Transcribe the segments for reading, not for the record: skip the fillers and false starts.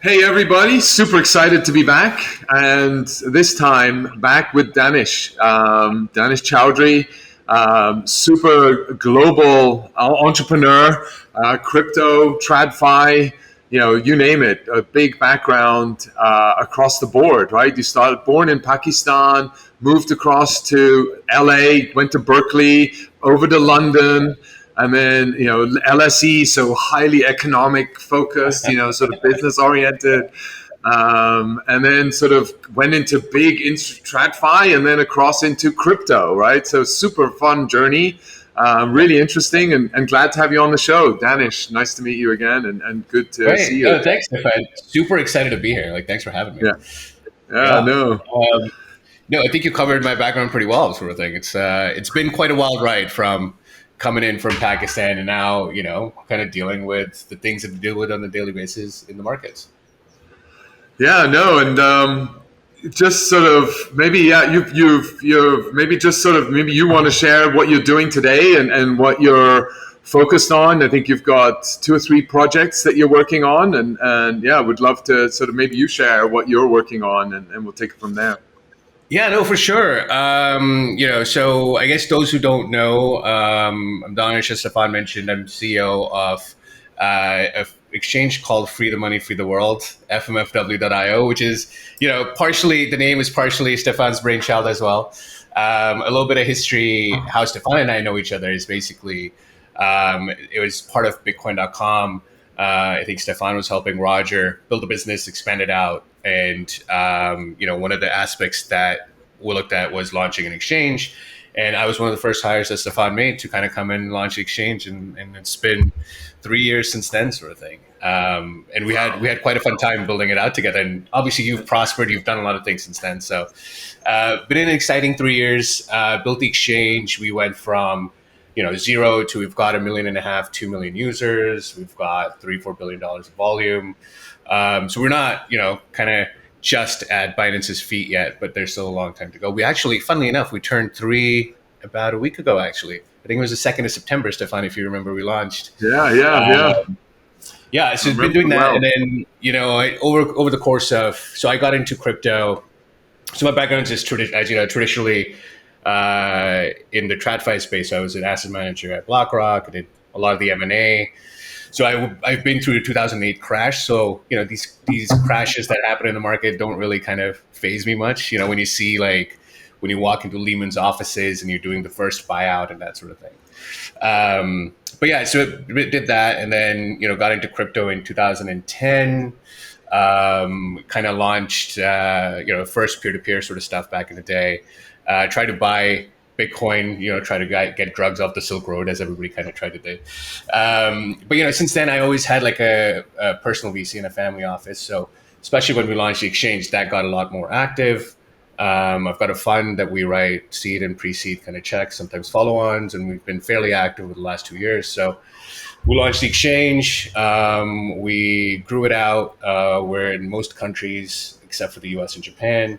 Hey everybody, super excited to be back, and this time back with Danish Chaudhry, super global entrepreneur, crypto, TradFi, you name it, a big background across the board, right? You started born in Pakistan, moved across to LA, went to Berkeley, over to London, and then, LSE, so highly economic focused, sort of business oriented. And then sort of went into big TradFi and then across into crypto, right? So super fun journey, really interesting, and glad to have you on the show. Danish, nice to meet you again, and good to see Great. you. No, thanks, Stefan. Super excited to be here. Thanks for having me. Yeah, yeah, Yeah. no. No, I think you covered my background pretty well, sort of thing. It's been quite a wild ride from coming in from Pakistan and now, kind of dealing with the things that we deal with on a daily basis in the markets. Yeah, no, and just sort of maybe you've maybe just sort of maybe you want to share what you're doing today and what you're focused on. I think you've got 2 or 3 projects that you're working on, and yeah, would love to sort of maybe you share what you're working on, and we'll take it from there. Yeah, no, for sure. So I guess those who don't know, I'm Danish, as Stefan mentioned. I'm CEO of an exchange called Free the Money, Free the World, fmfw.io, which is, partially, the name is partially Stefan's brainchild as well. A little bit of history, how Stefan and I know each other is basically, it was part of Bitcoin.com. I think Stefan was helping Roger build a business, expand it out. And, one of the aspects that we looked at was launching an exchange. And I was one of the first hires that Stefan made to kind of come in and launch the exchange. And it's been 3 years since then, sort of thing. And we had quite a fun time building it out together. And obviously you've prospered, you've done a lot of things since then. So been an exciting 3 years, built the exchange. We went from zero to we've got 1.5 million, 2 million users. We've got $3-4 billion of volume. So we're not, kind of just at Binance's feet yet, but there's still a long time to go. We actually, funnily enough, we turned 3 about a week ago, actually. I think it was the 2nd of September, Stefan, if you remember, we launched. Yeah. Yeah, so it's been doing that. Well. And then, over the course of, so I got into crypto. So my background is traditionally in the TradFi space. I was an asset manager at BlackRock. I did a lot of the M&A. So I've been through the 2008 crash. So, these crashes that happen in the market don't really kind of faze me much. When you see when you walk into Lehman's offices and you're doing the first buyout and that sort of thing. But yeah, so it did that. And then, got into crypto in 2010, kind of launched, first peer-to-peer sort of stuff back in the day. Tried to buy Bitcoin, try to get drugs off the Silk Road, as everybody kind of tried to do. But, since then, I always had a personal VC in a family office. So especially when we launched the exchange, that got a lot more active. I've got a fund that we write seed and pre-seed kind of checks, sometimes follow-ons, and we've been fairly active over the last 2 years. So we launched the exchange. We grew it out. We're in most countries except for the US and Japan.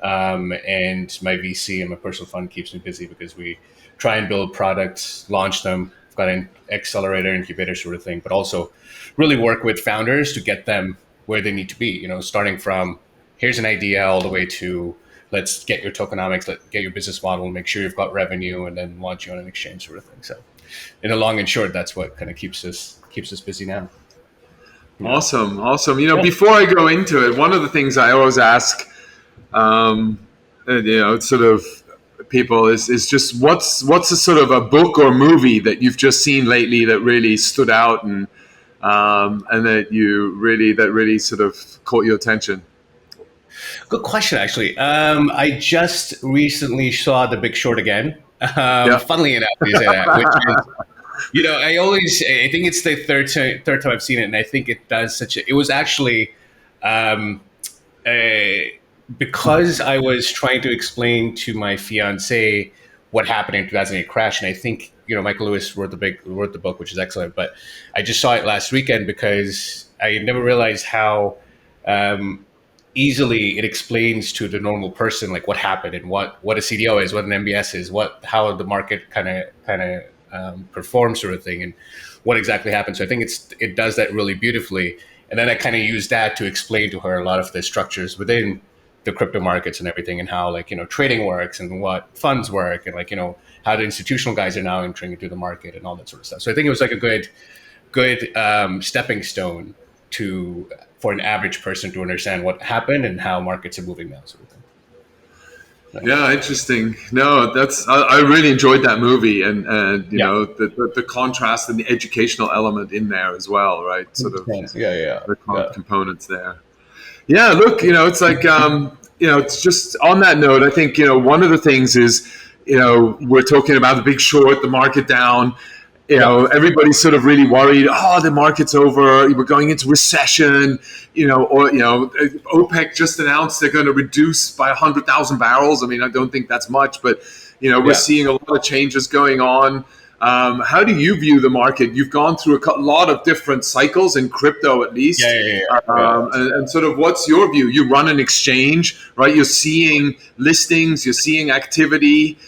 And my VC and my personal fund keeps me busy because we try and build products, launch them. I've got an accelerator, incubator sort of thing, but also really work with founders to get them where they need to be, starting from here's an idea all the way to let's get your tokenomics, let's get your business model, make sure you've got revenue, and then launch you on an exchange sort of thing. So in the long and short, that's what kind of keeps us busy now. Awesome. Before I go into it, one of the things I always ask sort of people is just what's a sort of a book or movie that you've just seen lately that really stood out and that really sort of caught your attention? Good question, actually. I just recently saw The Big Short again. Funnily enough, you say that, which is, I think it's the third time I've seen it, and I think it does it was actually because I was trying to explain to my fiance what happened in 2008 crash, and I think Michael Lewis wrote the book, which is excellent. But I just saw it last weekend because I never realized how easily it explains to the normal person what happened and what a CDO is, what an MBS is, how the market kind of performs, sort of thing, and what exactly happened. So I think it does that really beautifully. And then I kind of used that to explain to her a lot of the structures within the crypto markets and everything, and how trading works and what funds work, and how the institutional guys are now entering into the market and all that sort of stuff. So I think it was like a good stepping stone for an average person to understand what happened and how markets are moving now, sort of thing. Yeah, interesting. No, I really enjoyed that movie, and the contrast and the educational element in there as well, right? Sort of the components there. Yeah, look, it's like it's just on that note. I think one of the things is we're talking about the Big Short, the market down. Everybody's sort of really worried. Oh, the market's over. We're going into recession. OPEC just announced they're going to reduce by 100,000 barrels. I mean, I don't think that's much, but we're seeing a lot of changes going on. How do you view the market? You've gone through a lot of different cycles in crypto, at least. And sort of, what's your view? You run an exchange, right? You're seeing listings, you're seeing activity,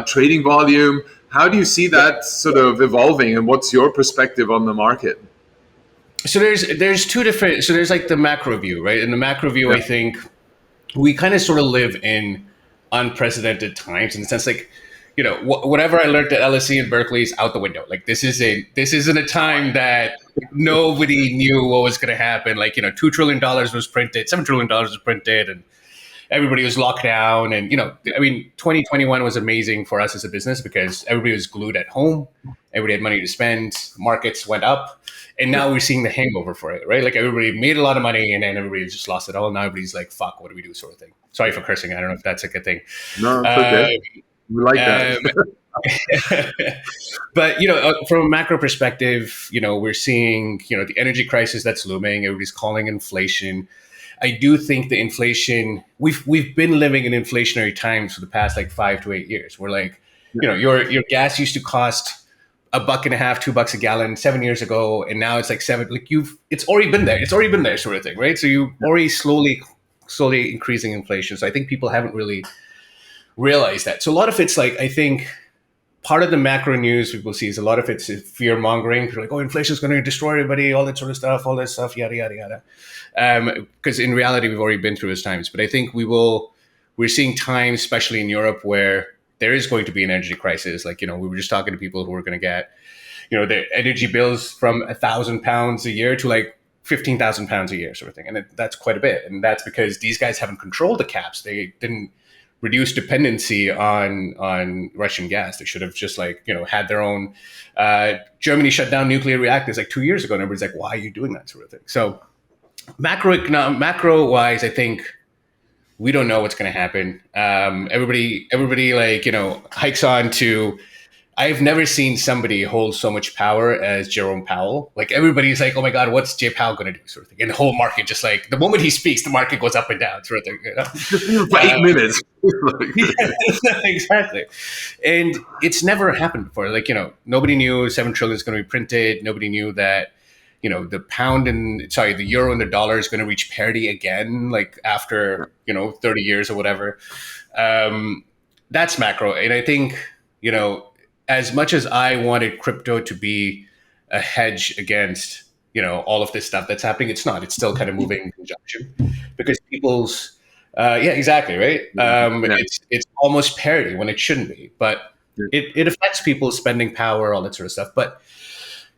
trading volume. How do you see that sort of evolving, and what's your perspective on the market? So there's two different. So there's like the macro view, right? In the macro view, I think we kind of sort of live in unprecedented times, in the sense like, whatever I learned at LSE and Berkeley is out the window. Like this isn't a time that nobody knew what was going to happen. Like $2 trillion was printed, $7 trillion was printed, and everybody was locked down. And 2021 was amazing for us as a business because everybody was glued at home. Everybody had money to spend. Markets went up, and now we're seeing the hangover for it, right? Like everybody made a lot of money, and then everybody just lost it all. Now everybody's like, "Fuck, what do we do?" sort of thing. Sorry for cursing. I don't know if that's a good thing. No, it's okay. We like that. But from a macro perspective, we're seeing the energy crisis that's looming. Everybody's calling inflation. I do think the inflation, we've been living in inflationary times for the past like 5 to 8 years. We're like, your gas used to cost $1.50, $2 a gallon 7 years ago, and now it's like $7. Like it's already been there. It's already been there, sort of thing, right? So you already slowly increasing inflation. So I think people haven't really realized that. So a lot of it's like, I think part of the macro news people see is a lot of it's fear mongering. People are like, oh, inflation is going to destroy everybody, all that sort of stuff, all that stuff, yada, yada, yada. Because in reality, we've already been through those times. But I think we're seeing times, especially in Europe, where there is going to be an energy crisis. Like, we were just talking to people who are going to get, their energy bills from £1,000 a year to like £15,000 a year, sort of thing. And that's quite a bit. And that's because these guys haven't controlled the caps. They didn't reduce dependency on Russian gas. They should have just had their own. Germany shut down nuclear reactors like 2 years ago, and everybody's like, "Why are you doing that?" sort of thing. So macro wise, I think we don't know what's going to happen. Everybody hikes on to. I've never seen somebody hold so much power as Jerome Powell. Like everybody's like, "Oh my God, what's Jay Powell going to do?" sort of thing. And the whole market just like the moment he speaks, the market goes up and down, sort of thing. For 8 minutes. Exactly. And it's never happened before. Like, nobody knew $7 trillion is going to be printed. Nobody knew that, the euro and the dollar is going to reach parity again, like after, 30 years or whatever. That's macro. And I think, as much as I wanted crypto to be a hedge against, all of this stuff that's happening, it's not. It's still kind of moving in conjunction because people's, exactly, right? It's almost parity when it shouldn't be, but it affects people's spending power, all that sort of stuff. But,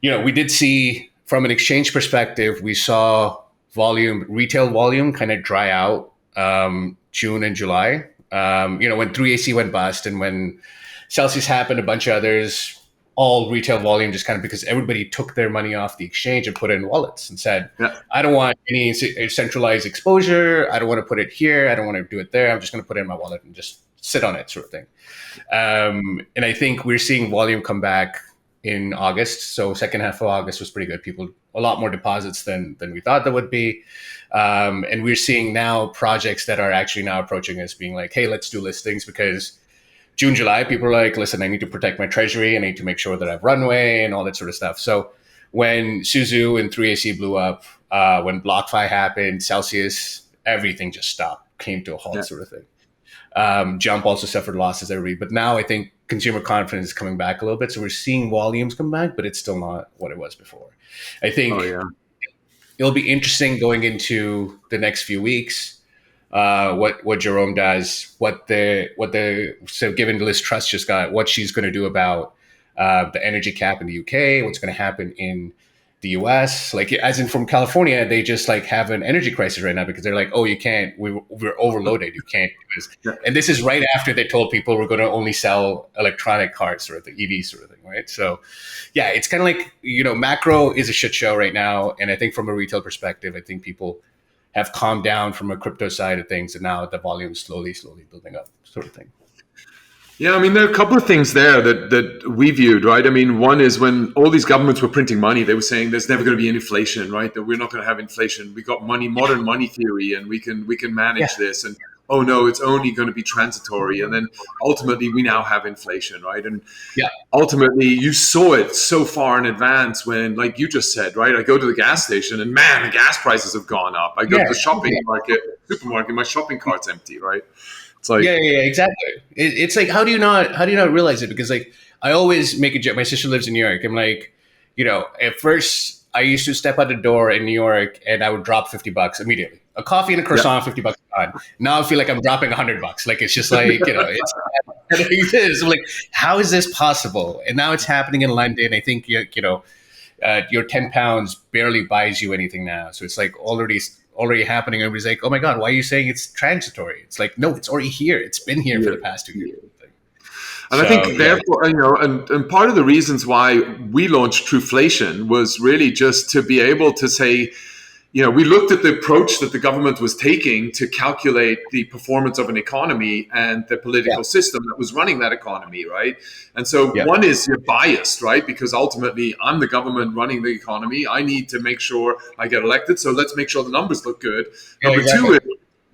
we did see from an exchange perspective, we saw retail volume kind of dry out June and July. When 3AC went bust and when Celsius happened, a bunch of others, all retail volume just kind of because everybody took their money off the exchange and put it in wallets and said, I don't want any centralized exposure. I don't want to put it here. I don't want to do it there. I'm just going to put it in my wallet and just sit on it, sort of thing. And I think we're seeing volume come back in August. So second half of August was pretty good. People, a lot more deposits than we thought there would be. And we're seeing now projects that are actually now approaching us being like, hey, let's do listings because June, July, people are like, listen, I need to protect my treasury. I need to make sure that I have runway and all that sort of stuff. So when Suzu and 3AC blew up, when BlockFi happened, Celsius, everything just stopped, came to a halt, sort of thing. Jump also suffered losses, everybody. But now I think consumer confidence is coming back a little bit. So we're seeing volumes come back, but it's still not what it was before. I think it'll be interesting going into the next few weeks. What Jerome does, what the so given Liz Truss just got, what she's going to do about the energy cap in the UK, what's going to happen in the US. Like, as in from California, they just like have an energy crisis right now because they're like, oh, you can't, we're overloaded, you can't do this. Yeah. And this is right after they told people we're going to only sell electronic cars, sort of the EVs sort of thing, right? So yeah, it's kind of like, macro is a shit show right now. And I think from a retail perspective, I think people have calmed down from a crypto side of things, and now the volume is slowly building up, sort of thing. Yeah, I mean, there are a couple of things there that we viewed, right? I mean, one is when all these governments were printing money, they were saying there's never going to be any inflation, right? That we're not going to have inflation. We got money, modern money theory, and we can manage this. And oh no, it's only going to be transitory. And then ultimately, we now have inflation, right? And ultimately, you saw it so far in advance when, like you just said, right? I go to the gas station, and man, the gas prices have gone up. I go to the supermarket, my shopping cart's empty, right? It's like, yeah, exactly. It's like, how do you not realize it? Because like, I always make a joke. My sister lives in New York. I'm like, at first I used to step out the door in New York and I would drop $50 immediately. A coffee and a croissant, $50 on. Now I feel like I'm dropping $100. Like, it's just like, it's I'm like, how is this possible? And now it's happening in London. I think your £10 barely buys you anything now. So it's like already happening. Everybody's like, oh my God, why are you saying it's transitory? It's like, no, it's already here. It's been here for the past 2 years. And I think therefore, and part of the reasons why we launched Truflation was really just to be able to say, we looked at the approach that the government was taking to calculate the performance of an economy and the political system that was running that economy, right? And so one is you're biased, right? Because ultimately I'm the government running the economy. I need to make sure I get elected. So let's make sure the numbers look good. Number two is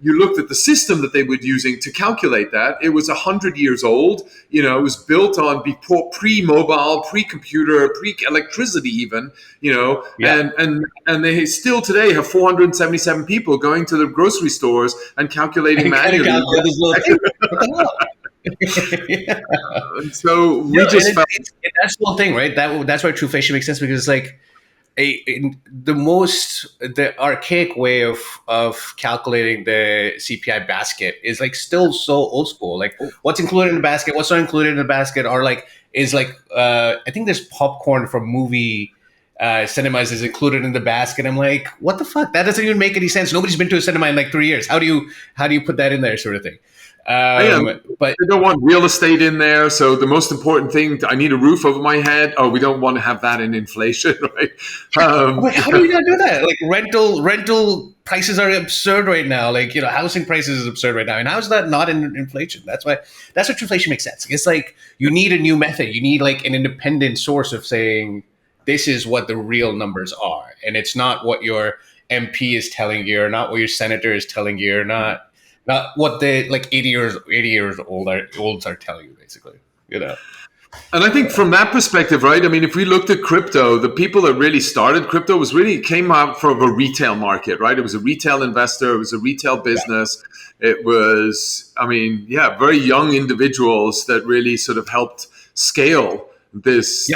you looked at the system that they were using to calculate that. It was 100 years old. It was built on pre-mobile, pre-computer, pre-electricity even, and they still today have 477 people going to the grocery stores and calculating manually. And so we just felt... that's the whole thing, right? That's why Truflation makes sense, because it's like, the archaic way of calculating the CPI basket is like still so old school. Like, what's included in the basket, what's not included in the basket, or like is like I think there's popcorn from movie cinemas is included in the basket. I'm like, what the fuck? That doesn't even make any sense. Nobody's been to a cinema in like 3 years. How do you put that in there, sort of thing? But they don't want real estate in there. So the most important thing, I need a roof over my head. Oh, we don't want to have that in inflation, right? Wait, how do you not do that? Like, rental prices are absurd right now. Like, housing prices is absurd right now. And how is that not in inflation? That's what Truflation makes sense. It's like, you need a new method. You need like an independent source of saying, this is what the real numbers are. And it's not what your MP is telling you, or not what your senator is telling you, or not what the like 80 years olds are telling you, basically. And I think from that perspective, right? I mean, if we looked at crypto, the people that really started crypto came out from a retail market, right? It was a retail investor, it was a retail business. Yeah. It was, very young individuals that really sort of helped scale this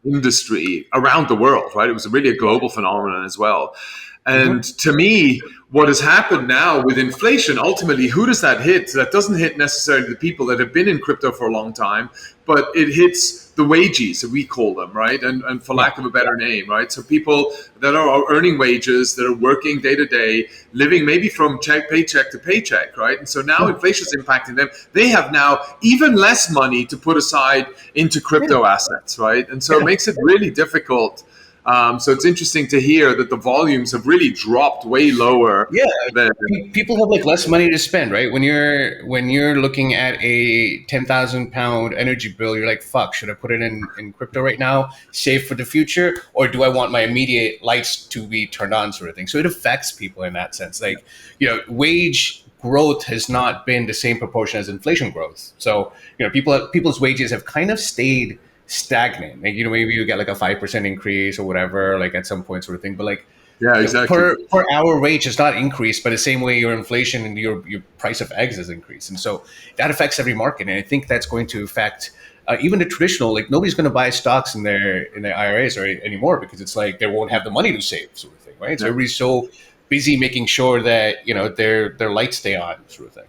industry around the world, right? It was really a global phenomenon as well. And to me, what has happened now with inflation, ultimately, who does that hit? That doesn't hit necessarily the people that have been in crypto for a long time, but it hits the wages, we call them, right? And for lack of a better name, right? So people that are earning wages, that are working day to day, living maybe from paycheck to paycheck, right? And so now inflation is impacting them. They have now even less money to put aside into crypto assets, right? And so it makes it really difficult. So it's interesting to hear that the volumes have really dropped way lower. Yeah, people have like less money to spend, right? When you're looking at a £10,000 energy bill, you're like, fuck, should I put it in crypto right now, save for the future, or do I want my immediate lights to be turned on, sort of thing? So it affects people in that sense. Like, wage growth has not been the same proportion as inflation growth. So people's wages have kind of stayed stagnant. Like, maybe you get like a 5% increase or whatever, like at some point, sort of thing. But like, exactly. Per hour wage has not increased, but the same way your inflation and your price of eggs has increased. And so that affects every market. And I think that's going to affect even the traditional, like, nobody's going to buy stocks in their IRAs anymore, because it's like they won't have the money to save, sort of thing. right? Yeah. So everybody's so busy making sure that, their lights stay on, sort of thing.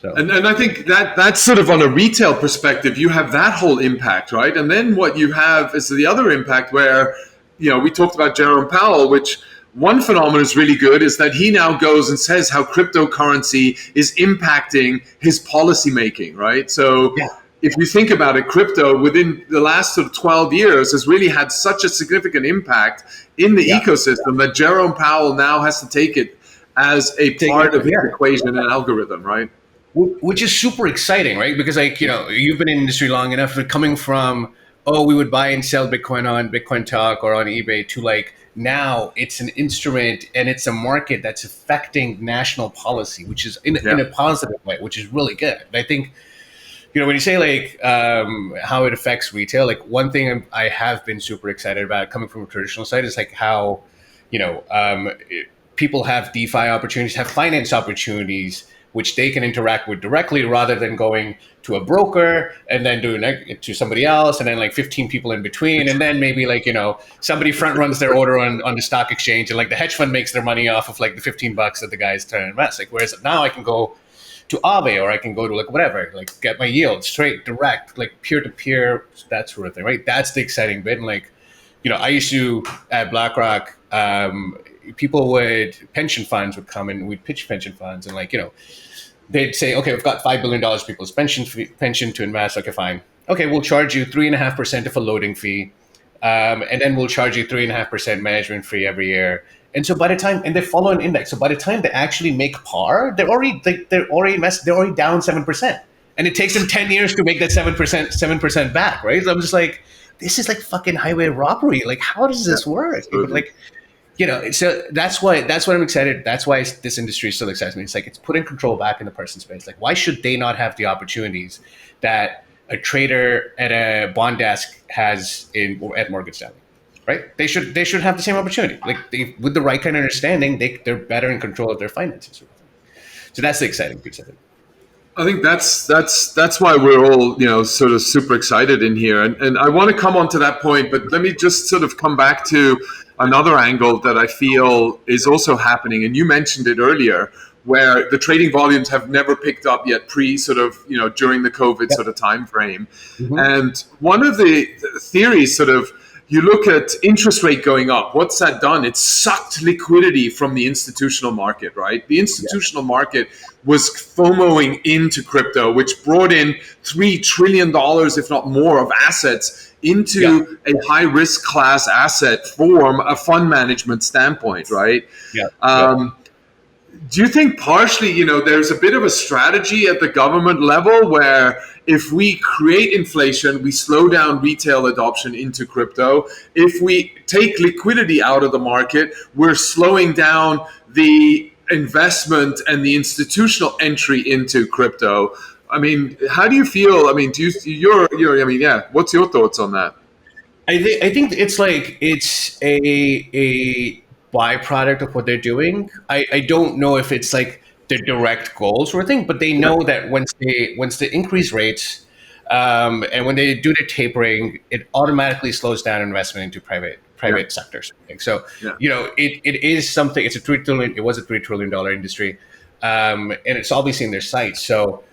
So. And I think that's sort of on a retail perspective, you have that whole impact, right? And then what you have is the other impact where, we talked about Jerome Powell, which one phenomenon is really good is that he now goes and says how cryptocurrency is impacting his policy making, right? So if you think about it, crypto within the last sort of 12 years has really had such a significant impact in the ecosystem that Jerome Powell now has to take it as a part of his equation and algorithm, right? Which is super exciting, right? Because you've been in the industry long enough, but coming from, we would buy and sell Bitcoin on Bitcoin Talk or on eBay to now it's an instrument and it's a market that's affecting national policy, which is in a positive way, which is really good. And I think, when you say how it affects retail, one thing I have been super excited about coming from a traditional side is how, people have DeFi opportunities, have finance opportunities, which they can interact with directly rather than going to a broker and then doing it to somebody else and then 15 people in between. And then maybe somebody front runs their order on the stock exchange and the hedge fund makes their money off of the $15 that the guy's trying to invest. Whereas now I can go to Aave or I can go to whatever, get my yield straight, direct, peer-to-peer, that sort of thing, right? That's the exciting bit. And I used to, at BlackRock, pension funds would come and we'd pitch pension funds and they'd say, okay, we've got $5 billion people's pension to invest. Okay, fine. Okay, we'll charge you 3.5% of a loading fee. And then we'll charge you 3.5% management fee every year. And so by the time, and they follow an index. So by the time they actually make par, they're already down 7%. And it takes them 10 years to make that 7% back, right? So I'm just this is fucking highway robbery. How does this work? So that's why I'm excited. That's why this industry still excites me. It's it's putting control back in the person's space. Why should they not have the opportunities that a trader at a bond desk has at Morgan Stanley, right? They should have the same opportunity. With the right kind of understanding, they're better in control of their finances. So that's the exciting piece of it. I think that's why we're all sort of super excited in here, and I want to come on to that point, but let me just sort of come back to another angle that I feel is also happening, and you mentioned it earlier, where the trading volumes have never picked up yet during the COVID sort of time frame. Mm-hmm. And one of the theories you look at interest rate going up. What's that done? It's sucked liquidity from the institutional market, right? The institutional market was FOMOing into crypto, which brought in $3 trillion, if not more, of assets into a high risk class asset from a fund management standpoint, right? Do you think partially, there's a bit of a strategy at the government level where if we create inflation, we slow down retail adoption into crypto. If we take liquidity out of the market, we're slowing down the investment and the institutional entry into crypto. I mean, how do you feel? I mean, what's your thoughts on that? I think it's a byproduct of what they're doing. I don't know if it's their direct goal sort of thing, but they know that once they increase rates and when they do their tapering, it automatically slows down investment into private sectors. So it is something. It was a $3 trillion industry, and it's obviously in their sights. So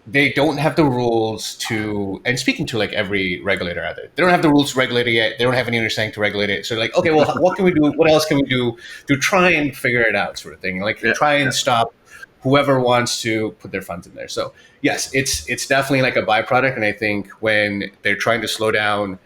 they don't have the rules to, and speaking to every regulator out there, they don't have the rules to regulate it yet. They don't have any understanding to regulate it. So okay, well, what can we do? What else can we do to try and figure it out, sort of thing? Try and stop whoever wants to put their funds in there. So yes, it's definitely a byproduct. And I think when they're trying to slow down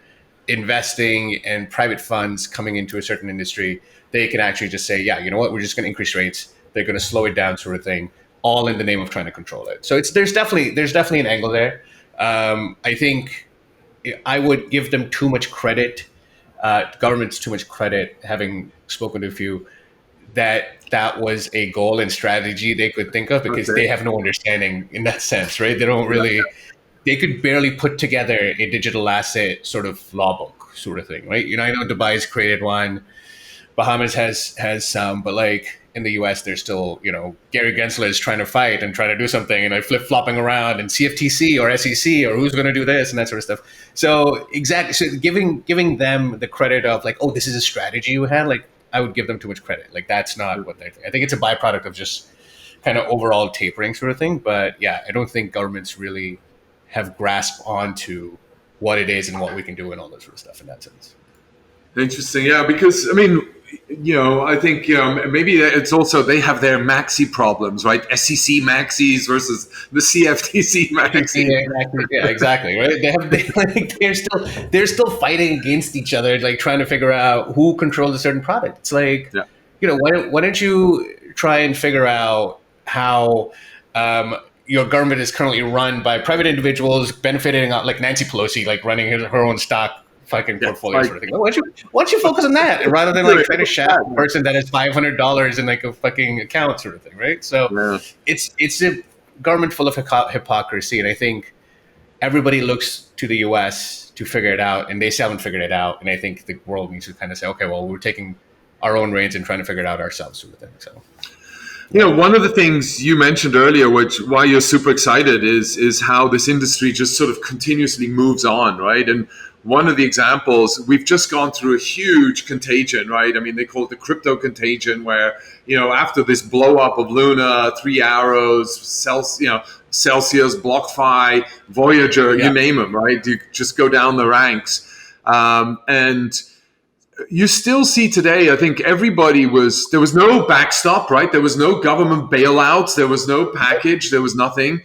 investing and private funds coming into a certain industry, they can actually just say, you know what, we're just going to increase rates. They're going to slow it down, sort of thing, all in the name of trying to control it. So there's definitely an angle there. I think I would give them too much credit, governments too much credit, having spoken to a few, that was a goal and strategy they could think of, because they have no understanding in that sense, right? They don't really, they could barely put together a digital asset sort of law book sort of thing, right? I know Dubai's created one, Bahamas has some, but in the US, there's still, Gary Gensler is trying to fight and trying to do something, and flip-flopping around, and CFTC or SEC or who's going to do this and that sort of stuff. So exactly, so giving them the credit of this is a strategy you had, I would give them too much credit. Like that's not what they think. I think it's a byproduct of just kind of overall tapering sort of thing. But yeah, I don't think governments really have grasp onto what it is and what we can do and all that sort of stuff in that sense. Interesting, yeah, because I mean, I think maybe it's also they have their maxi problems, right? SEC maxis versus the CFTC maxi. Yeah, exactly. Right? They're still fighting against each other, like trying to figure out who controls a certain product. It's like, why don't you try and figure out how your government is currently run by private individuals benefiting, like Nancy Pelosi, like running her own stock fucking portfolio sort of thing. Why don't you focus on that rather than like trying to shaft a person that has $500 in like a fucking account sort of thing, right? So it's a government full of hypocrisy, and I think everybody looks to the U.S. to figure it out, and they still haven't figured it out. And I think the world needs to kind of say, okay, well, we're taking our own reins and trying to figure it out ourselves sort of thing. So. One of the things you mentioned earlier, which why you're super excited, is how this industry just sort of continuously moves on, right? And one of the examples, we've just gone through a huge contagion, right? I mean, they call it the crypto contagion, where, after this blow up of Luna, 3 Arrows, Celsius, BlockFi, Voyager, you name them, right? You just go down the ranks. And you still see today, I think there was no backstop, right? There was no government bailouts. There was no package. There was nothing.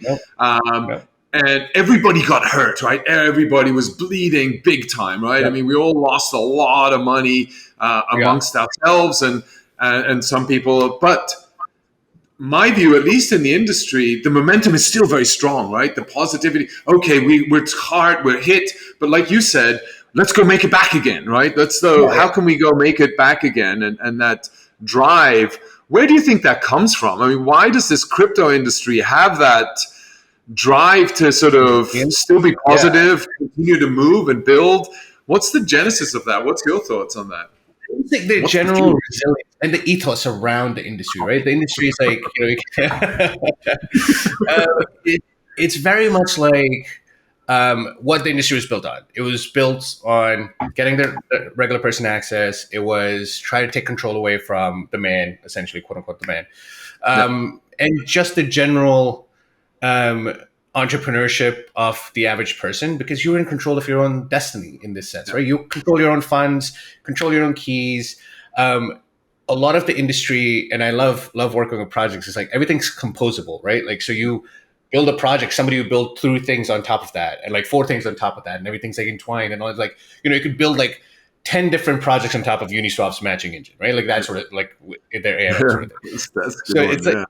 And everybody got hurt, right? Everybody was bleeding big time, right? I mean, we all lost a lot of money amongst ourselves and some people. But my view, at least in the industry, the momentum is still very strong, right? The positivity. Okay, we're hard, we're hit. But like you said, let's go make it back again, right? How can we go make it back again? And that drive, where do you think that comes from? I mean, why does this crypto industry have that drive to sort of still be positive, continue to move and build? What's the genesis of that? What's your thoughts on that? I think the general resilience and the ethos around the industry, right? The industry is like, it's very much like what the industry was built on. It was built on getting the regular person access. It was trying to take control away from the man, essentially, quote unquote, the man. And just the general entrepreneurship of the average person, because you're in control of your own destiny in this sense, right? You control your own funds, control your own keys. A lot of the industry, and I love working with projects, is like everything's composable, right? Like, so you build a project, somebody will build 3 things on top of that, and like 4 things on top of that, and everything's like entwined, and all. It's like, you could build like 10 different projects on top of Uniswap's matching engine, right? Like that sort of like their AI sort of thing.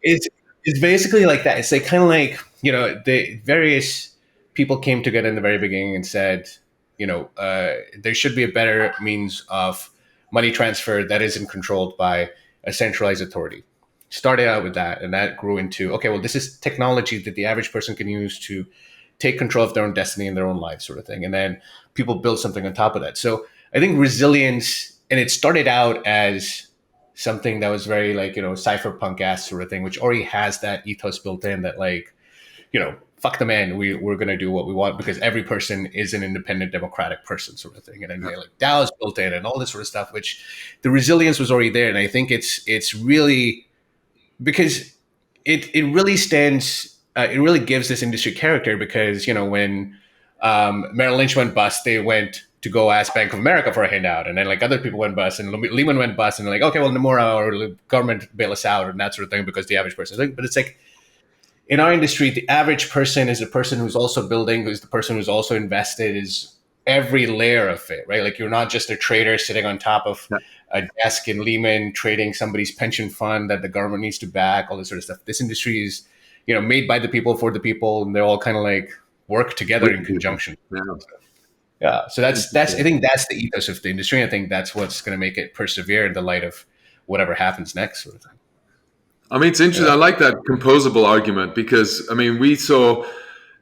It's basically like that. It's like kind of like, the various people came together in the very beginning and said, there should be a better means of money transfer that isn't controlled by a centralized authority. Started out with that, and that grew into, okay, well, this is technology that the average person can use to take control of their own destiny and their own life sort of thing. And then people build something on top of that. So I think resilience, and it started out as something that was very like, cypherpunk-ass sort of thing, which already has that ethos built in that like, fuck the man, we're going to do what we want because every person is an independent democratic person sort of thing. And then like Davos built in and all this sort of stuff, which the resilience was already there. And I think it's really because it really stands, it really gives this industry character because, when Merrill Lynch went bust, they went to go ask Bank of America for a handout. And then like other people went bust and Lehman went bust and they're like, okay, well, Nomura or the government bail us out and that sort of thing because the average person. But it's like in our industry, the average person is the person who's also building, who's the person who's also invested, is every layer of it, right? Like you're not just a trader sitting on top of a desk in Lehman trading somebody's pension fund that the government needs to back, all this sort of stuff. This industry is, made by the people for the people, and they're all kind of like work together in conjunction. Yeah. So that's I think that's the ethos of the industry. I think that's what's going to make it persevere in the light of whatever happens next sort of thing. I mean, it's interesting. I like that composable argument because, I mean, we saw,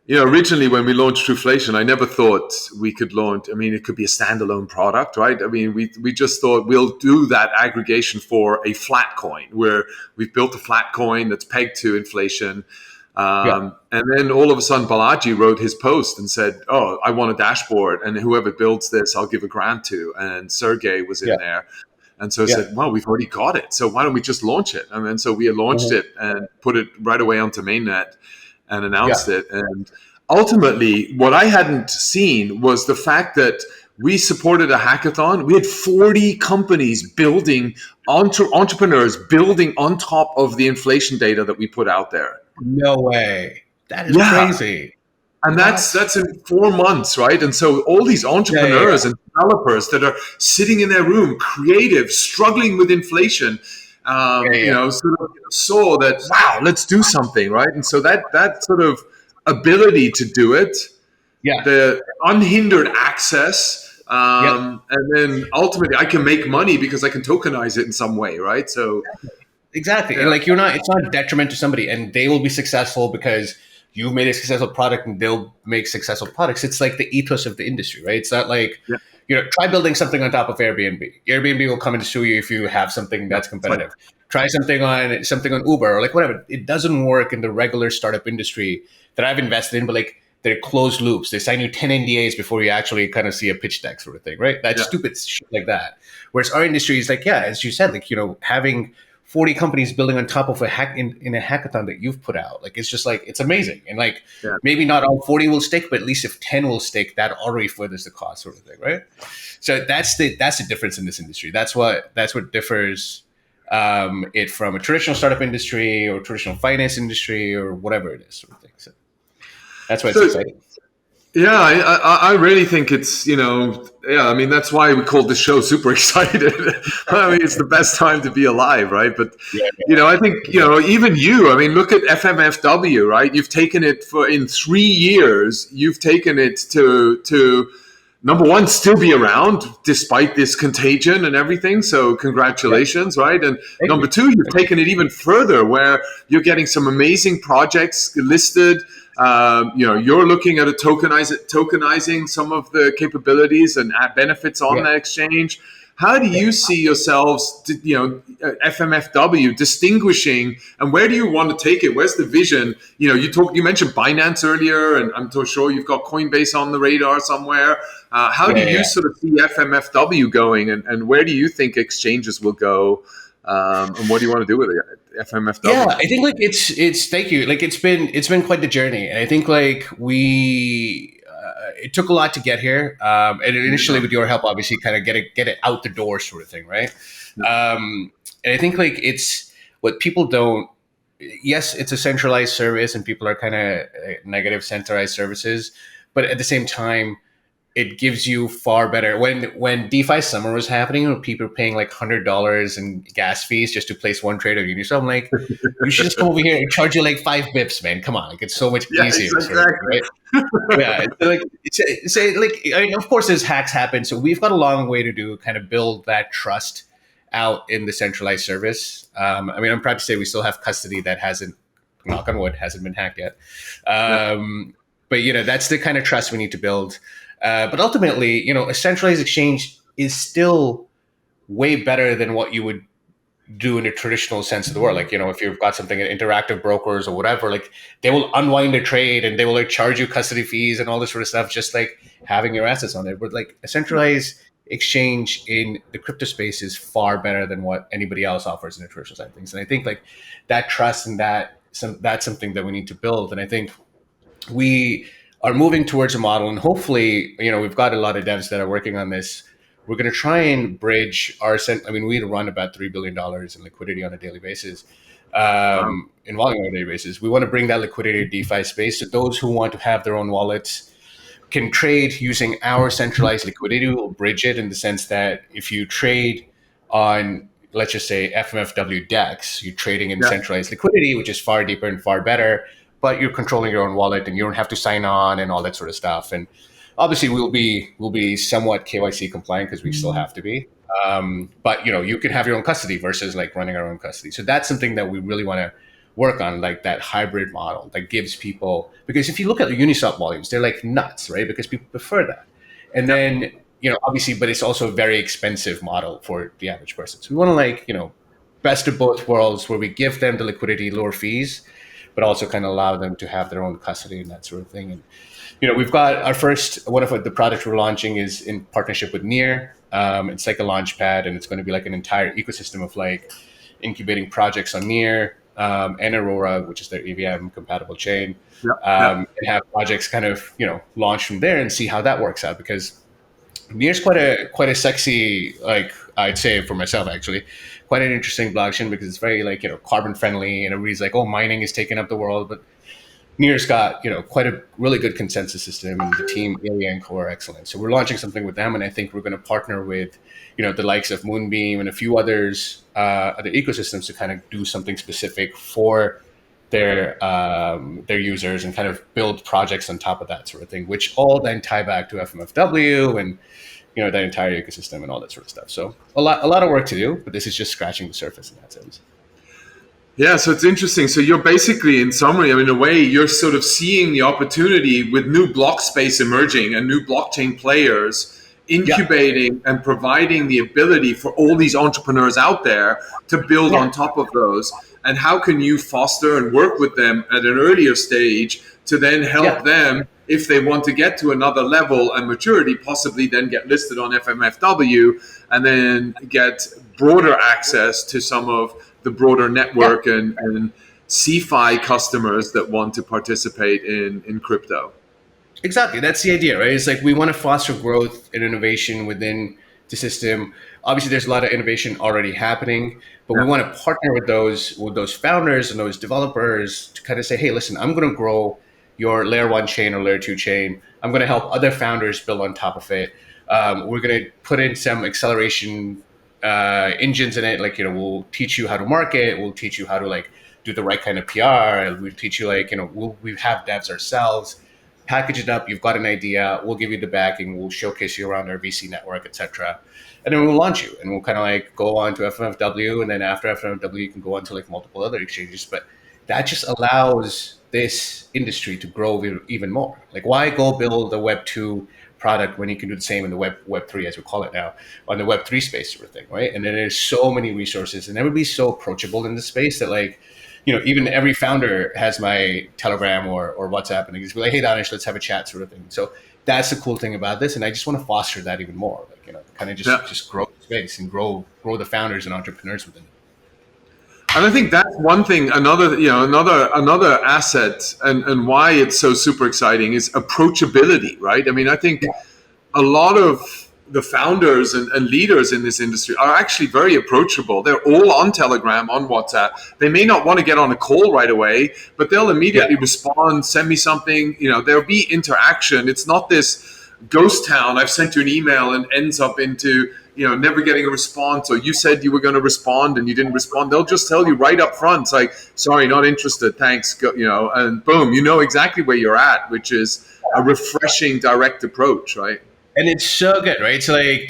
originally when we launched Trueflation, I never thought we could launch, it could be a standalone product, right? I mean, we just thought we'll do that aggregation for a flat coin where we've built a flat coin that's pegged to inflation. And then all of a sudden, Balaji wrote his post and said, "Oh, I want a dashboard, and whoever builds this, I'll give a grant to." And Sergey was in there, And so I said, well, we've already got it. So why don't we just launch it? And then so we launched it and put it right away onto mainnet and announced it. And ultimately, what I hadn't seen was the fact that we supported a hackathon. We had 40 companies building, entrepreneurs building on top of the inflation data that we put out there. No way. That is crazy. And that's in 4 months, right? And so all these entrepreneurs and developers that are sitting in their room, creative, struggling with inflation, you know, sort of saw that, wow, let's do something, right? And so that sort of ability to do it, the unhindered access, and then ultimately I can make money because I can tokenize it in some way, right? So exactly. And like it's not a detriment to somebody, and they will be successful because you've made a successful product and they'll make successful products. It's like the ethos of the industry, right? It's not like, you know, try building something on top of Airbnb. Airbnb will come and sue you if you have something that's competitive. Try something on Uber or like whatever. It doesn't work in the regular startup industry that I've invested in, but like they're closed loops. They sign you 10 NDAs before you actually kind of see a pitch deck sort of thing, right? That's stupid shit like that. Whereas our industry is like, as you said, like, you know, having 40 companies building on top of a in a hackathon that you've put out. Like, it's just like, it's amazing. And like, maybe not all 40 will stick, but at least if 10 will stick, that already furthers the cause sort of thing, right? So that's the difference in this industry. That's what differs it from a traditional startup industry or traditional finance industry or whatever it is sort of thing. So that's why it's exciting. Yeah, I really think it's, you know, I mean, that's why we called the show Super Excited. I mean, it's the best time to be alive, right? But, you know, I think, you know, even you, I mean, look at FMFW, right? You've taken it in 3 years, you've taken it to number one, still be around despite this contagion and everything. So congratulations, right? And number two, you've taken it even further where you're getting some amazing projects listed. You know, you're looking at tokenizing some of the capabilities and benefits on that exchange. How do you see yourselves, you know, FMFW distinguishing, and where do you want to take it? Where's the vision? You know, you mentioned Binance earlier, and I'm sure you've got Coinbase on the radar somewhere. How do you sort of see FMFW going, and where do you think exchanges will go? And what do you want to do with it, FMFW? Yeah, I think like it's thank you. Like it's been quite the journey, and I think like it took a lot to get here. And initially with your help, obviously, kind of get it out the door, sort of thing, right? And I think like it's what people don't. Yes, it's a centralized service, and people are kind of negative centralized services, but at the same time, it gives you far better. When DeFi summer was happening, when people were paying like $100 in gas fees just to place one trade on Uniswap, I'm like, you should just come over here and charge you like 5 bips, man. Come on, like it's so much easier, exactly. right? So like, say like, I mean, of course, there's hacks happen, so we've got a long way to do, kind of build that trust out in the centralized service. I mean, I'm proud to say we still have custody that hasn't, knock on wood, hasn't been hacked yet. But you know, that's the kind of trust we need to build. But ultimately, you know, a centralized exchange is still way better than what you would do in a traditional sense of the word. Like, you know, if you've got something at interactive brokers or whatever, like they will unwind a trade and they will like charge you custody fees and all this sort of stuff, just like having your assets on there. But like a centralized exchange in the crypto space is far better than what anybody else offers in the traditional side of things. And I think like that trust and that's something that we need to build. And I think we are moving towards a model, and hopefully, you know, we've got a lot of devs that are working on this. We're going to try and bridge I mean, we run about $3 billion in liquidity on a daily basis, in volume on a daily basis. We want to bring that liquidity to DeFi space. So those who want to have their own wallets can trade using our centralized liquidity. We'll bridge it in the sense that if you trade on, let's just say, FMFW DEX, you're trading in centralized liquidity, which is far deeper and far better, but you're controlling your own wallet and you don't have to sign on and all that sort of stuff. And obviously we'll be somewhat KYC compliant because we still have to be. But you know, you can have your own custody versus like running our own custody. So that's something that we really want to work on, like that hybrid model that gives people, because if you look at the Uniswap volumes, they're like nuts, right? Because people prefer that. And then, you know, obviously, but it's also a very expensive model for the average person. So we want to like, you know, best of both worlds where we give them the liquidity, lower fees, but also kind of allow them to have their own custody and that sort of thing. And we've got our first one of the products we're launching is in partnership with Near. It's like a launch pad, and it's going to be like an entire ecosystem of like incubating projects on Near and Aurora, which is their EVM compatible chain, and have projects kind of launch from there and see how that works out. Because Near's quite a sexy, like I'd say for myself actually, quite an interesting blockchain because it's very like carbon friendly, and everybody's like, oh, mining is taking up the world, but Near's got quite a really good consensus system, and the team Ilya and Co are excellent. So we're launching something with them, and I think we're going to partner with the likes of Moonbeam and a few others, other ecosystems to kind of do something specific for their users and kind of build projects on top of that sort of thing, which all then tie back to FMFW and that entire ecosystem and all that sort of stuff. So a lot of work to do, but this is just scratching the surface in that sense. Yeah, so it's interesting. So you're basically, in summary, in a way, you're sort of seeing the opportunity with new block space emerging and new blockchain players incubating and providing the ability for all these entrepreneurs out there to build on top of those. And how can you foster and work with them at an earlier stage to then help them if they want to get to another level and maturity, possibly then get listed on FMFW and then get broader access to some of the broader network and CeFi customers that want to participate in crypto. Exactly. That's the idea, right? It's like we want to foster growth and innovation within the system. Obviously, there's a lot of innovation already happening, but we want to partner with those founders and those developers to kind of say, hey, listen, I'm going to grow your layer 1 chain or layer 2 chain. I'm going to help other founders build on top of it. We're going to put in some acceleration engines in it. Like, we'll teach you how to market. We'll teach you how to like do the right kind of PR. We'll teach you like, we have devs ourselves. Package it up. You've got an idea. We'll give you the backing. We'll showcase you around our VC network, etc. And then we'll launch you, and we'll kind of like go on to FMFW, and then after FMFW, you can go on to like multiple other exchanges. But that just allows this industry to grow even more. Like, why go build a Web 2 product when you can do the same in the Web 3, as we call it now, on the Web 3 space sort of thing, right? And then there's so many resources, and everybody's so approachable in the space that like, even every founder has my Telegram or WhatsApp, and they just be like, hey, Danish, let's have a chat sort of thing. So that's the cool thing about this. And I just want to foster that even more, like, kind of just grow the space and grow the founders and entrepreneurs within it. And I think that's one thing, another asset and why it's so super exciting is approachability, right? I mean, I think a lot of the founders and leaders in this industry are actually very approachable. They're all on Telegram, on WhatsApp. They may not want to get on a call right away, but they'll immediately respond, send me something, there'll be interaction. It's not this ghost town. I've sent you an email and ends up into, never getting a response, or you said you were going to respond and you didn't respond. They'll just tell you right up front. It's like, sorry, not interested. Thanks. And boom, exactly where you're at, which is a refreshing direct approach, right? And it's so good, right? So like,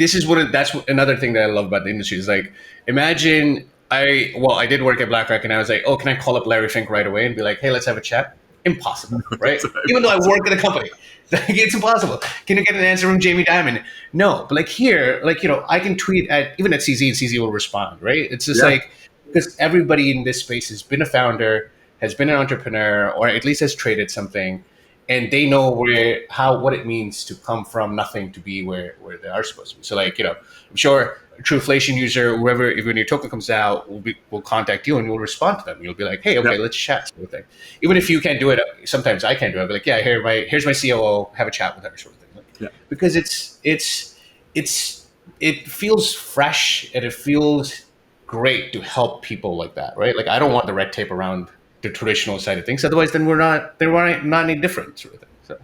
that's another thing that I love about the industry is like, imagine I did work at BlackRock, and I was like, oh, can I call up Larry Fink right away and be like, hey, let's have a chat? Impossible, right? Even though I work at a company, like, it's impossible. Can you get an answer from Jamie Dimon? No, but like here, like, I can tweet even at CZ, and CZ will respond, right? It's just like, because everybody in this space has been a founder, has been an entrepreneur, or at least has traded something. And they know what it means to come from nothing to be where they are supposed to be. So like, I'm sure a Trueflation user, whoever, if when your token comes out, will contact you and you'll respond to them. You'll be like, hey, okay, let's chat. Sort of thing. Even if you can't do it, sometimes I can't do it. I'll be like, yeah, here's my COO, have a chat with her, sort of thing. Like, because it feels fresh and it feels great to help people like that, right? Like, I don't want the red tape around the traditional side of things. Otherwise, then we're not any different, sort of thing. So,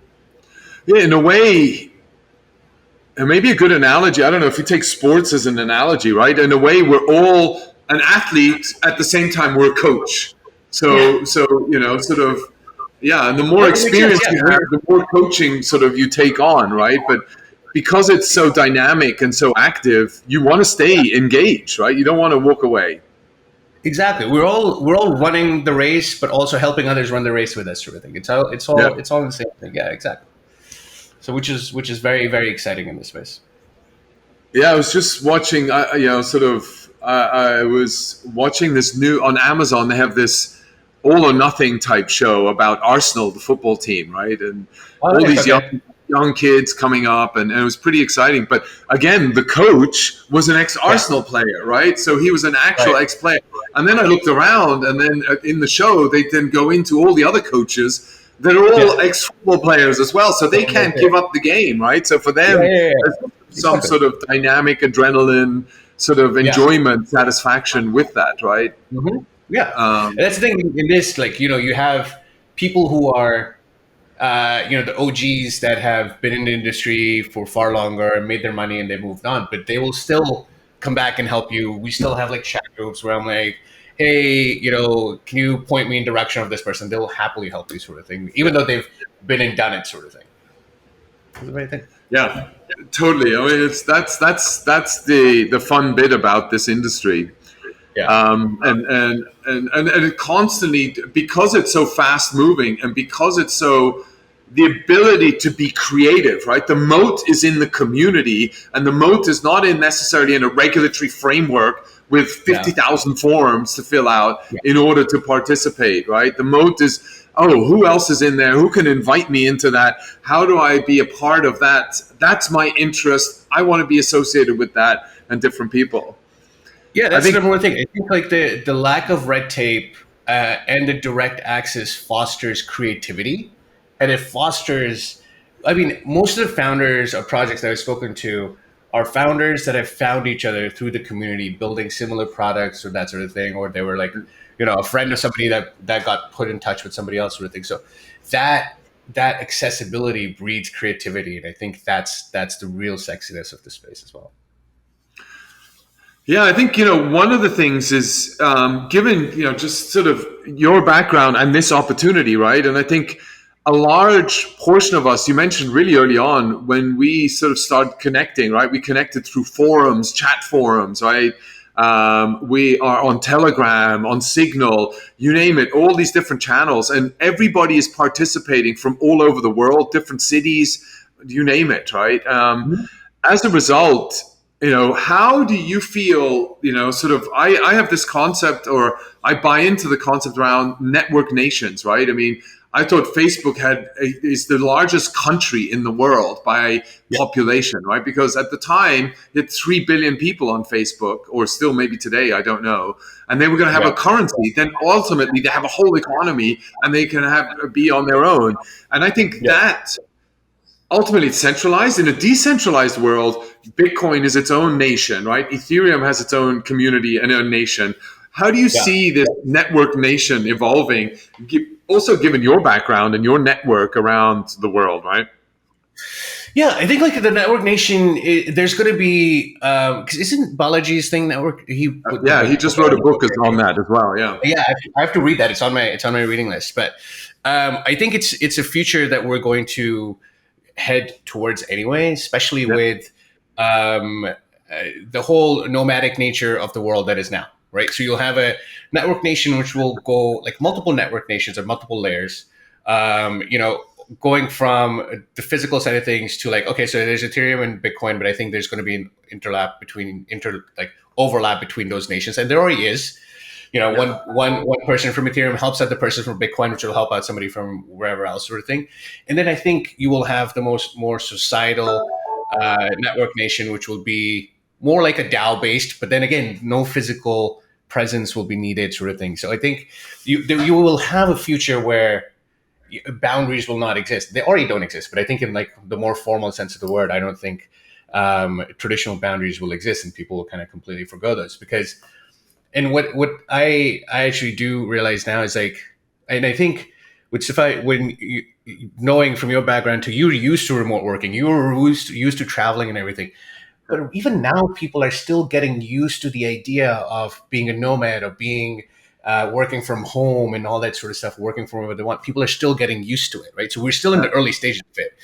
yeah, in a way, and maybe a good analogy. I don't know if you take sports as an analogy, right? In a way, we're all an athlete at the same time we're a coach. So sort of, and the more experience you have, the more coaching sort of you take on, right? But because it's so dynamic and so active, you want to stay engaged, right? You don't want to walk away. Exactly. We're all running the race, but also helping others run the race with us, sort of thing. It's all the same thing. Yeah, exactly. So which is very, very exciting in this space. Yeah, I was just watching. I was watching this new on Amazon. They have this all or nothing type show about Arsenal, the football team, right? And all nice, these young kids coming up, and it was pretty exciting. But again, the coach was an ex-Arsenal player, right? So he was an actual ex-player. And then I looked around, and then in the show, they then go into all the other coaches that are all ex-football players as well. So they can't give up the game, right? So for them, there's some sort of dynamic adrenaline, sort of enjoyment, satisfaction with that, right? Mm-hmm. Yeah. And that's the thing in this, like, you have people who are, the OGs that have been in the industry for far longer and made their money and they moved on, but they will still come back and help you. We still have like chat groups where I'm like, hey, can you point me in direction of this person? They'll happily help you, sort of thing, even though they've been and done it, sort of thing. That's the right thing. Yeah, totally. I mean, that's the fun bit about this industry. Yeah. And it constantly, because it's so fast moving and because it's so, the ability to be creative, right? The moat is in the community, and the moat is not necessarily in a regulatory framework with 50,000 forms to fill out in order to participate, right? The moat is, who else is in there? Who can invite me into that? How do I be a part of that? That's my interest. I want to be associated with that and different people. Yeah, that's the number one thing. I think like the lack of red tape and the direct access fosters creativity. And it fosters, most of the founders of projects that I've spoken to are founders that have found each other through the community, building similar products or that sort of thing. Or they were like, a friend of somebody that got put in touch with somebody else, sort of thing. So that accessibility breeds creativity. And I think that's the real sexiness of the space as well. Yeah, I think, one of the things is given, just sort of your background and this opportunity, right? And I think a large portion of us, you mentioned really early on when we sort of started connecting, right? We connected through forums, chat forums, right? We are on Telegram, on Signal, you name it, all these different channels, and everybody is participating from all over the world, different cities, you name it, right? As a result, how do you feel, sort of, I have this concept, or I buy into the concept around network nations, right? I mean, I thought Facebook is the largest country in the world by population, right? Because at the time, it had 3 billion people on Facebook, or still maybe today, I don't know. And they were going to have a currency. Then ultimately, they have a whole economy, and they can be on their own. And I think that ultimately it's centralized. In a decentralized world, Bitcoin is its own nation, right? Ethereum has its own community and own nation. How do you see this network nation evolving, also given your background and your network around the world, right? Yeah, I think like the network nation, there's going to be, because isn't Balaji's thing network? He just wrote a book on that as well. Yeah, I have to read that. It's on my reading list. But I think it's a future that we're going to head towards anyway, especially with the whole nomadic nature of the world that is now. Right, so you'll have a network nation which will go like multiple network nations or multiple layers. Going from the physical side of things to like, okay, so there's Ethereum and Bitcoin, but I think there's going to be an overlap between those nations, and there already is. One person from Ethereum helps out the person from Bitcoin, which will help out somebody from wherever else, sort of thing. And then I think you will have the more societal network nation, which will be more like a DAO based, but then again, no physical presence will be needed, sort of thing. So I think you will have a future where boundaries will not exist. They already don't exist, but I think in like the more formal sense of the word, I don't think traditional boundaries will exist, and people will kind of completely forgo those. Because, and what I actually do realize now is like, and I think with Stefan, when knowing from your background too, you're used to remote working, you were used to traveling and everything. But even now, people are still getting used to the idea of being a nomad, of being working from home and all that sort of stuff, working from wherever they want. People are still getting used to it, right? So we're still in the early stages of it.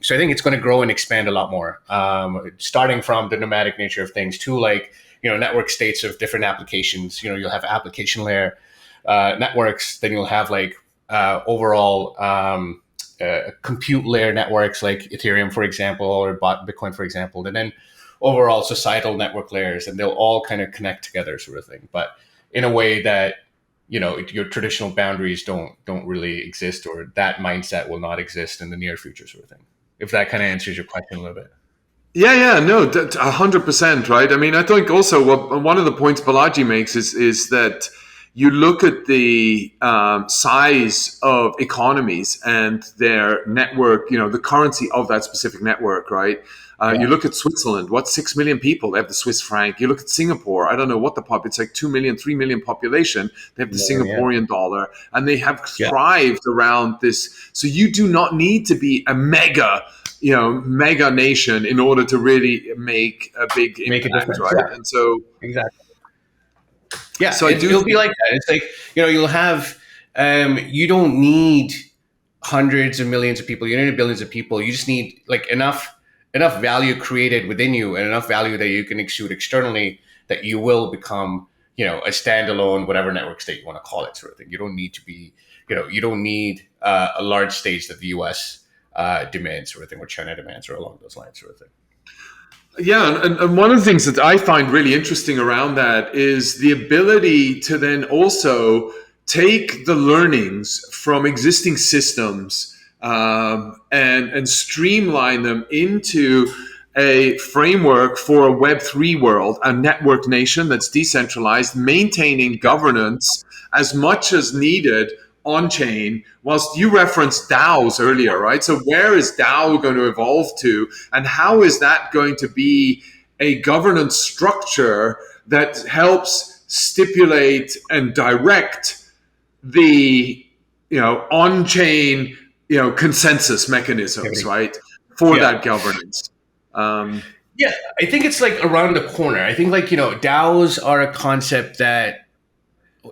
So I think it's going to grow and expand a lot more, starting from the nomadic nature of things to like, network states of different applications. You'll have application layer networks, then you'll have like overall compute layer networks like Ethereum, for example, or Bitcoin, for example, and then overall societal network layers, and they'll all kind of connect together, sort of thing. But in a way that your traditional boundaries don't really exist, or that mindset will not exist in the near future, sort of thing. If that kind of answers your question a little bit. Yeah, no, 100%, right? I mean, I think also one of the points Balaji makes is that you look at the size of economies and their network, the currency of that specific network, right? You look at Switzerland, what, 6 million people? They have the Swiss franc. You look at Singapore, I don't know what it's like 2 million, 3 million population. They have the Singaporean dollar, and they have thrived around this. So you do not need to be a mega nation in order to really make a big impact, right? Yeah. And so exactly. Yeah, so it'll be like that. It's like, you'll have, you don't need hundreds of millions of people. You don't need billions of people. You just need like enough value created within you and enough value that you can exude externally that you will become, a standalone, whatever network state you want to call it, sort of thing. You don't need to be, you don't need a large stage that the US demands, sort of thing, or China demands, or along those lines, sort of thing. Yeah, and one of the things that I find really interesting around that is the ability to then also take the learnings from existing systems and streamline them into a framework for a Web3 world, a network nation that's decentralized, maintaining governance as much as needed on chain, whilst you referenced DAOs earlier, right? So where is DAO going to evolve to, and how is that going to be a governance structure that helps stipulate and direct the on-chain consensus mechanisms, right, for that governance? Yeah, I think it's like around the corner. I think DAOs are a concept that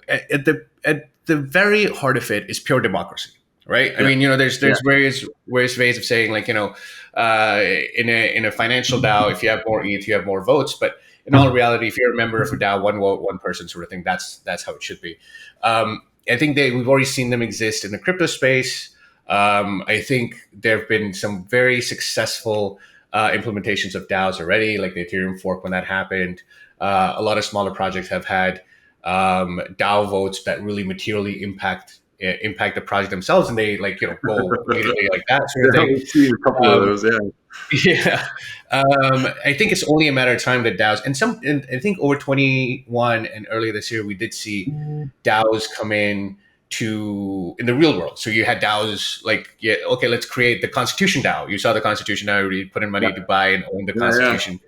at the very heart of it is pure democracy, right? Yeah. I mean, there's various ways of saying, like, in a financial DAO, if you have more ETH, you have more votes. But in all reality, if you're a member of a DAO, one vote, one person, sort of thing, that's how it should be. I think we've already seen them exist in the crypto space. I think there have been some very successful implementations of DAOs already, like the Ethereum fork when that happened. A lot of smaller projects have had DAO votes that really materially impact the project themselves, and they go immediately like that sort of thing. We've seen a couple of those, yeah. I think it's only a matter of time that DAOs, and I think over 21 and earlier this year, we did see DAOs come in the real world. So you had DAOs like, let's create the Constitution DAO. You saw the Constitution DAO, you put in money to buy and own the Constitution.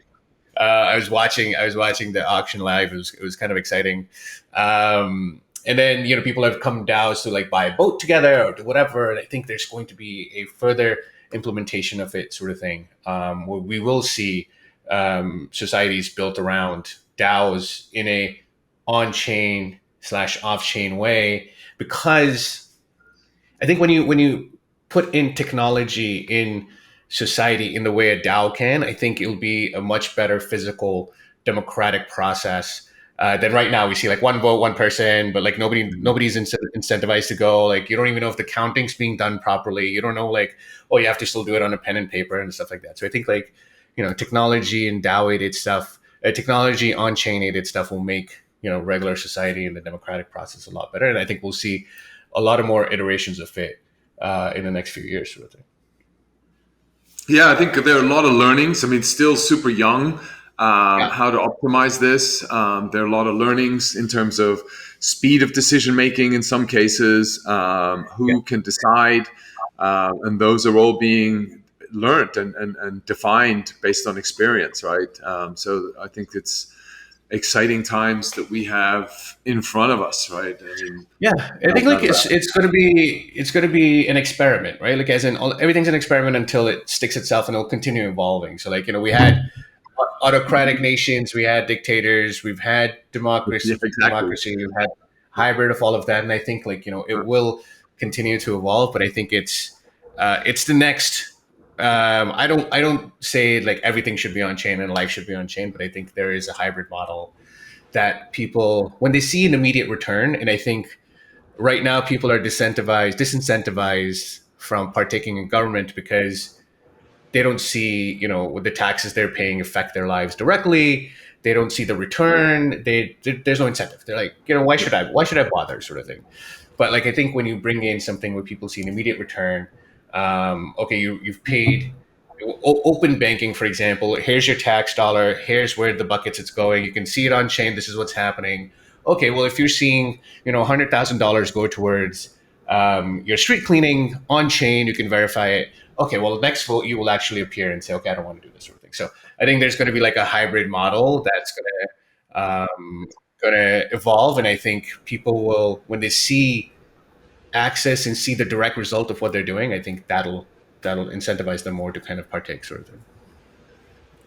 I was watching the auction live. It was kind of exciting. And then, people have come DAOs to like buy a boat together or do whatever. And I think there's going to be a further implementation of it, sort of thing. Where we will see societies built around DAOs in a on-chain / off-chain way, because I think when you put in technology in society in the way a DAO can, I think it'll be a much better physical democratic process than right now. We see like one vote, one person, but like nobody's incentivized to go. Like, you don't even know if the counting's being done properly. You don't know, like, you have to still do it on a pen and paper and stuff like that. So I think technology and DAO aided stuff, technology on chain aided stuff will make regular society and the democratic process a lot better. And I think we'll see a lot of more iterations of it in the next few years, sort of thing. Yeah, I think there are a lot of learnings. I mean, still super young, how to optimize this. There are a lot of learnings in terms of speed of decision making in some cases, who can decide, and those are all being learned and defined based on experience, right? So I think it's exciting times that we have in front of us, right? I mean, I think it's going to be an experiment, right? Like, as in everything's an experiment until it sticks itself, and it'll continue evolving. So we had autocratic nations, we had dictators, we've had democracy, we've had hybrid of all of that, and I think it will continue to evolve. But I think it's the next. I don't say like everything should be on chain and life should be on chain, but I think there is a hybrid model that people, when they see an immediate return, and I think right now people are disincentivized from partaking in government because they don't see, the taxes they're paying affect their lives directly. they don't see the return. There's no incentive. They're like, why should I bother, sort of thing. But like, I think when you bring in something where people see an immediate return, okay, you've paid open banking, for example. Here's your tax dollar. Here's where the buckets it's going. You can see it on chain. This is what's happening. Okay, well, if you're seeing, $100,000 go towards your street cleaning on chain, you can verify it. Okay, well, next vote you will actually appear and say, okay, I don't want to do this sort of thing. So I think there's going to be like a hybrid model that's going to evolve, and I think people will, when they see access and see the direct result of what they're doing, I think that'll incentivize them more to kind of partake, sort of thing.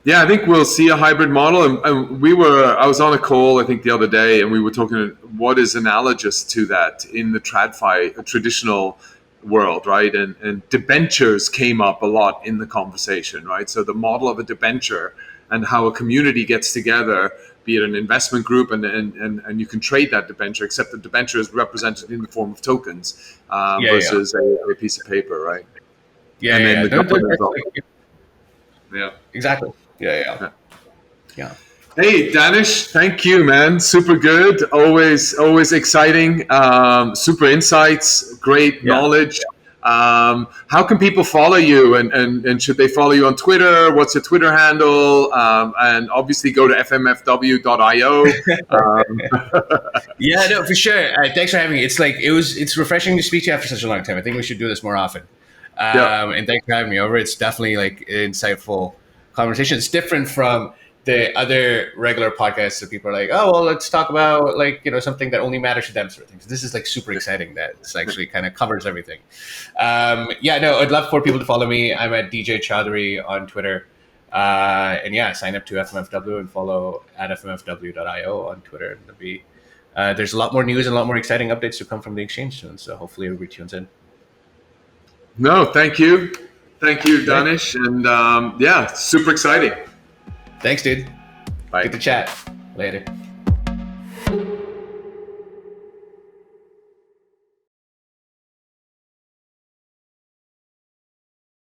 Yeah, I think we'll see a hybrid model. And I was on a call, I think, the other day, and we were talking what is analogous to that in the TradFi traditional world, right? And debentures came up a lot in the conversation, right? So the model of a debenture and how a community gets together, be it an investment group, and you can trade that debenture, except the debenture is represented in the form of tokens versus a piece of paper, right? Yeah, and then the government yeah, exactly. Yeah. Hey, Danish, thank you, man. Super good. Always exciting. Super insights, great knowledge. How can people follow you, and should they follow you on Twitter? What's your Twitter handle? And obviously go to fmfw.io. Yeah, no, for sure. Thanks for having me. It's refreshing to speak to you after such a long time. I think we should do this more often. And thanks for having me over. It's definitely like an insightful conversation. It's different from the other regular podcasts that people are like, oh, well, let's talk about something that only matters to them, sort of things. This is like super exciting that it's actually kind of covers everything. I'd love for people to follow me. I'm at DJ Chaudhry on Twitter. Sign up to FMFW and follow at fmfw.io on Twitter. And there'll be there's a lot more news and a lot more exciting updates to come from the exchange soon. So hopefully everybody tunes in. No, thank you. Thank you, Danish. And super exciting. Thanks, dude. Bye. Good to chat. Later.